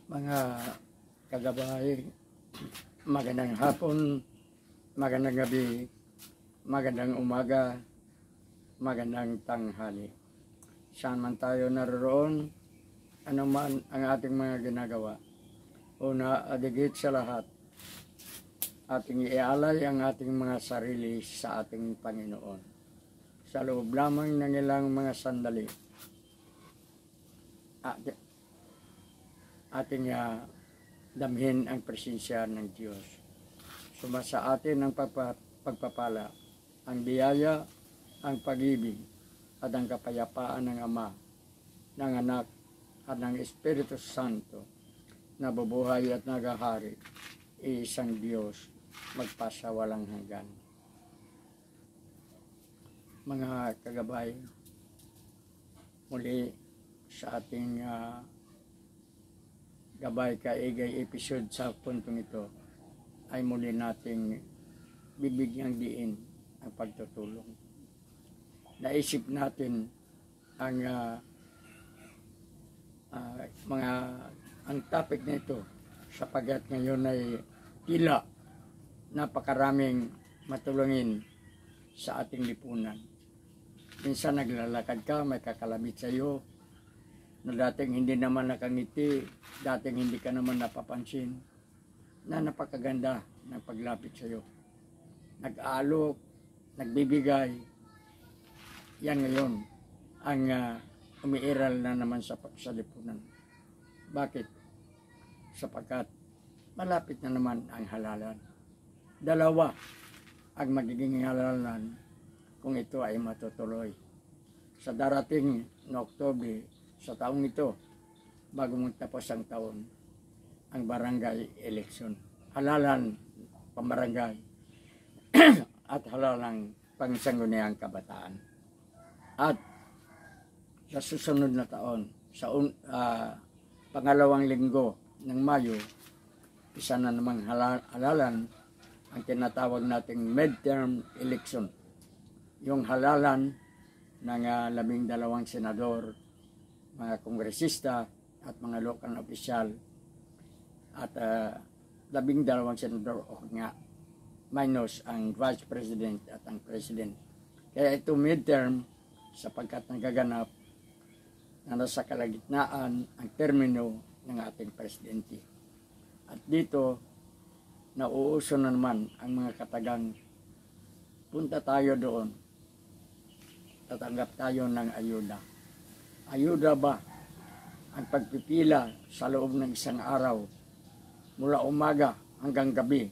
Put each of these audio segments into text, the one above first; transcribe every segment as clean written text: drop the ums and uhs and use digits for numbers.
Mga kagabay, magandang hapon, magandang gabi, magandang umaga, magandang tanghali. Saan man tayo naroon, ano man ang ating mga ginagawa. Una, adigit sa lahat, ating ialay ang ating mga sarili sa ating Panginoon. Sa loob lamang ng ilang mga sandali, ating damhin ang presensya ng Diyos. Sumasa atin ang pagpapala, ang biyaya, ang pag-ibig, at ang kapayapaan ng Ama, ng Anak, at ng Espiritu Santo, na bubuhay at nagahari, iisang Diyos, magpasawalang hanggan. Mga kagabay, muli sa ating Gabay Kaigay episode sa puntong ito ay muli nating bibigyang diin ang pagtutulong. Naisip natin ang ang topic nito sapagat ngayon ay tila napakaraming matulungin sa ating lipunan. Minsan naglalakad ka, may kakalabit sa iyo na dating hindi naman nakangiti, dating hindi ka naman napapansin, na napakaganda ng paglapit sa iyo. Nag-aalok, nagbibigay, yan ngayon ang umiiral na naman sa lipunan. Bakit? Sapagkat malapit na naman ang halalan. Dalawa ang magiging halalan kung ito ay matutuloy. Sa darating na Oktubre, sa taong ito, bago magtapos ang taon, ang barangay election. Halalan pambarangay at halalang pangsangguniang kabataan. At sa susunod na taon, sa pangalawang linggo ng Mayo, isa na namang halalan ang tinatawag nating midterm election. Yung halalan ng 12 senador, mga kongresista at mga lokal na opisyal at 12 senador o nga minus ang vice president at ang president. Kaya ito midterm sapagkat nagaganap na nasa kalagitnaan ang termino ng ating presidente. At dito nauuso na naman ang mga katagang punta tayo doon, tatanggap tayo ng ayuda. Ayuda ba ang pagpipila sa loob ng isang araw mula umaga hanggang gabi?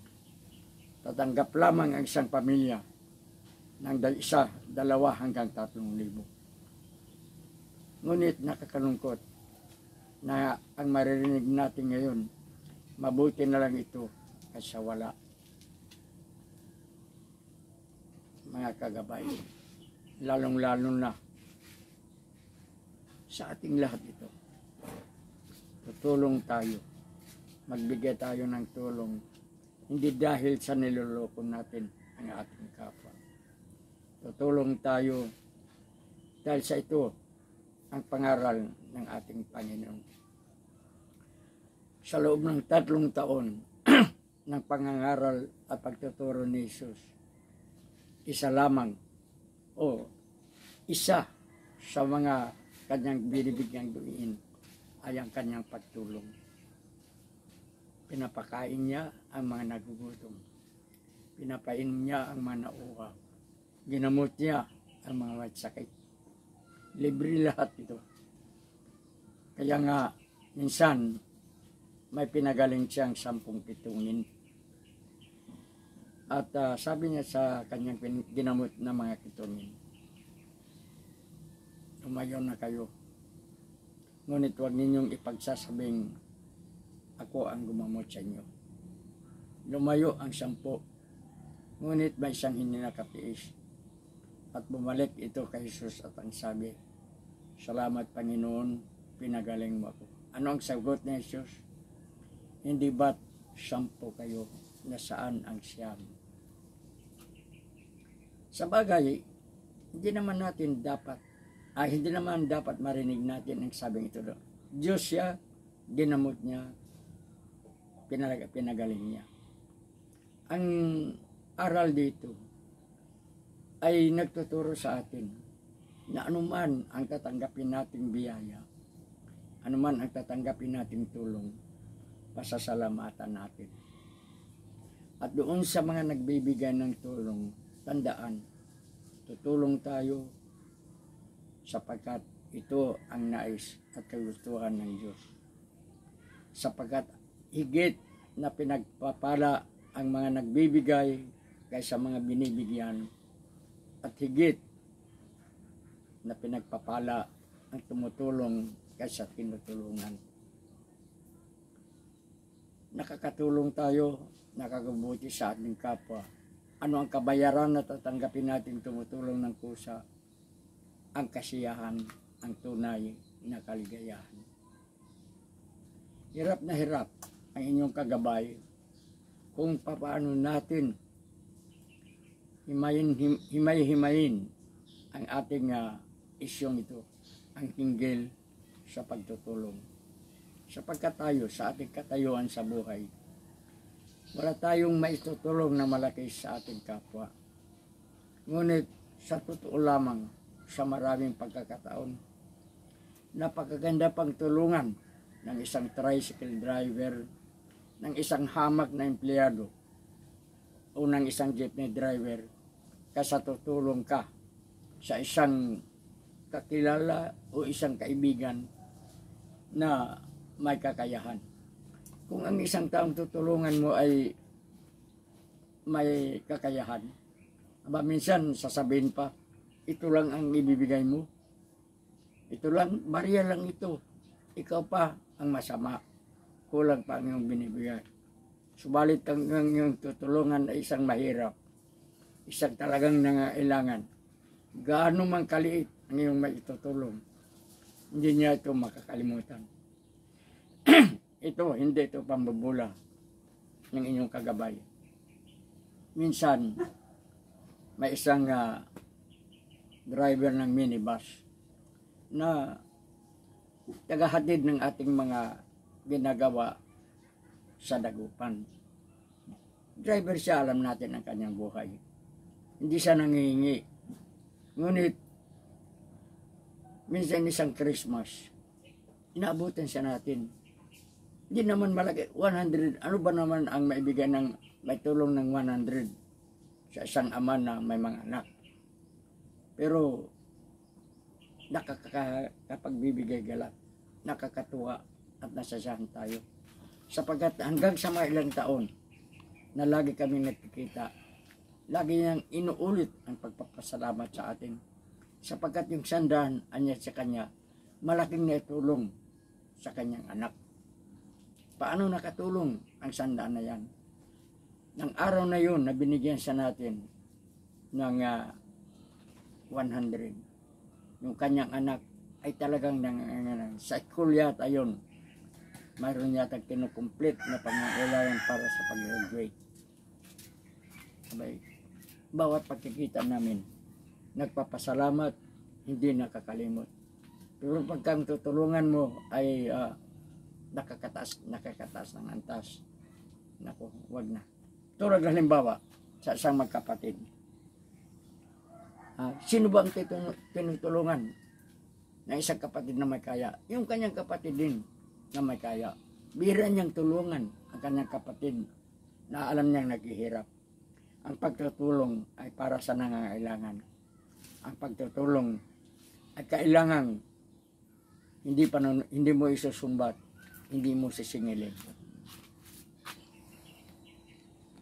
Tatanggap lamang ang isang pamilya ng 1, 2 hanggang 3,000. Ngunit nakakalungkot na ang maririnig natin ngayon, mabuti na lang ito kaysa wala. Mga kagabay, lalong-lalo na sa ating lahat ito. Tutulong tayo. Magbigay tayo ng tulong. Hindi dahil sa niloloko natin ang ating kapwa. Tutulong tayo dahil sa ito ang pangaral ng ating Panginoon. Sa loob ng 3 taon ng pangangaral at pagtuturo ni Jesus, isa lamang o isa sa mga kanyang binibigyang dumiin ay ang kanyang pagtulong. Pinapakain niya ang mga nagugutom. Pinapainom niya ang mga nauuhaw. Ginamot niya ang mga may sakit. Libre lahat ito. Kaya nga, minsan, may pinagaling siyang 10 pitunin. At sabi niya sa kanyang ginamot na mga pitunin, tumayo na kayo. Ngunit huwag ninyong ipagsasabing ako ang gumamot sa inyo. Lumayo ang 10. Ngunit may isang hindi nakatiis. At bumalik ito kay Jesus at ang sabi, salamat Panginoon, pinagaling mo ako. Ano ang sagot ni Jesus? Hindi ba't 10 kayo, nasaan ang 9? Sa bagay, hindi naman dapat marinig natin ang sabing ito. Diyos siya, ginamot niya, pinagaling niya. Ang aral dito ay nagtuturo sa atin na anuman ang tatanggapin nating biyaya, anuman ang tatanggapin nating tulong, pasasalamatan natin. At doon sa mga nagbibigay ng tulong, tandaan, tutulong tayo sapagkat ito ang nais at kagustuhan ng Diyos. Sapagkat higit na pinagpapala ang mga nagbibigay kaysa mga binibigyan, at higit na pinagpapala ang tumutulong kaysa tinutulungan. Nakakatulong tayo, nakakabuti sa ating kapwa. Ano ang kabayaran na tatanggapin natin tumutulong ng kusa? Ang kasiyahan, ang tunay na kaligayahan. Hirap na hirap ang inyong kagabay kung paano natin himay-himayin ang ating isyong ito, ang hinggil sa pagtutulong. Sapagkat tayo sa ating katayuan sa buhay, wala tayong maitutulong na malaki sa ating kapwa. Ngunit sa totoo lamang, sa maraming pagkakataon, napakaganda pang tulungan ng isang tricycle driver, ng isang hamak na empleyado, o ng isang jeepney driver, kaysa tutulong ka sa isang kakilala o isang kaibigan na may kakayahan. Kung ang isang taong tutulungan mo ay may kakayahan, minsan sasabihin pa, ito lang ang ibibigay mo. Ito lang, barya lang ito. Ikaw pa ang masama. Kulang pa ang iyong binibigay. Subalit ang iyong tutulungan ay isang mahirap. Isang talagang nangailangan. Gaano man kaliit ang iyong maitutulong, hindi niya ito makakalimutan. Hindi ito pambubula ng inyong kagabay. Minsan, may isang driver ng minibus na tagahatid ng ating mga ginagawa sa dagupan. Driver siya, alam natin ang kanyang buhay. Hindi siya nangihingi. Ngunit, minsan isang Christmas, inaabutan siya natin. Hindi naman malaki, 100, ano ba naman ang maibigay ng may tulong ng 100 sa isang ama na may mga anak. Pero nakakapagbibigay galak, nakakatuwa at nasasahan tayo. Sapagkat hanggang sa mga ilang taon na lagi kami nagkikita, lagi niyang inuulit ang pagpapasalamat sa atin. Sapagkat yung sandahan anya sa kanya, malaking naitulong sa kanyang anak. Paano nakatulong ang sandaan na yan? Nang araw na yun na binigyan siya natin ng 100, yung kanyang anak ay talagang sa school yata yun, mayroon yata kinukomplete na pangangailangan para sa pag-graduate. Bawat pagkikita namin, nagpapasalamat, hindi nakakalimot. Pero pagka tutulungan mo ay nakakataas ng antas. Naku, wag na. Tulad halimbawa, sa isang magkapatid. Sino ba ang tinutulungan ng isang kapatid na may kaya? Yung kanyang kapatid din na may kaya. Bihira niyang tulungan ang kanyang kapatid na alam niyang naghihirap. Ang pagtutulong ay para sa nangangailangan. Ang pagtutulong ay kailangang hindi mo isusumbat, hindi mo sisingilin.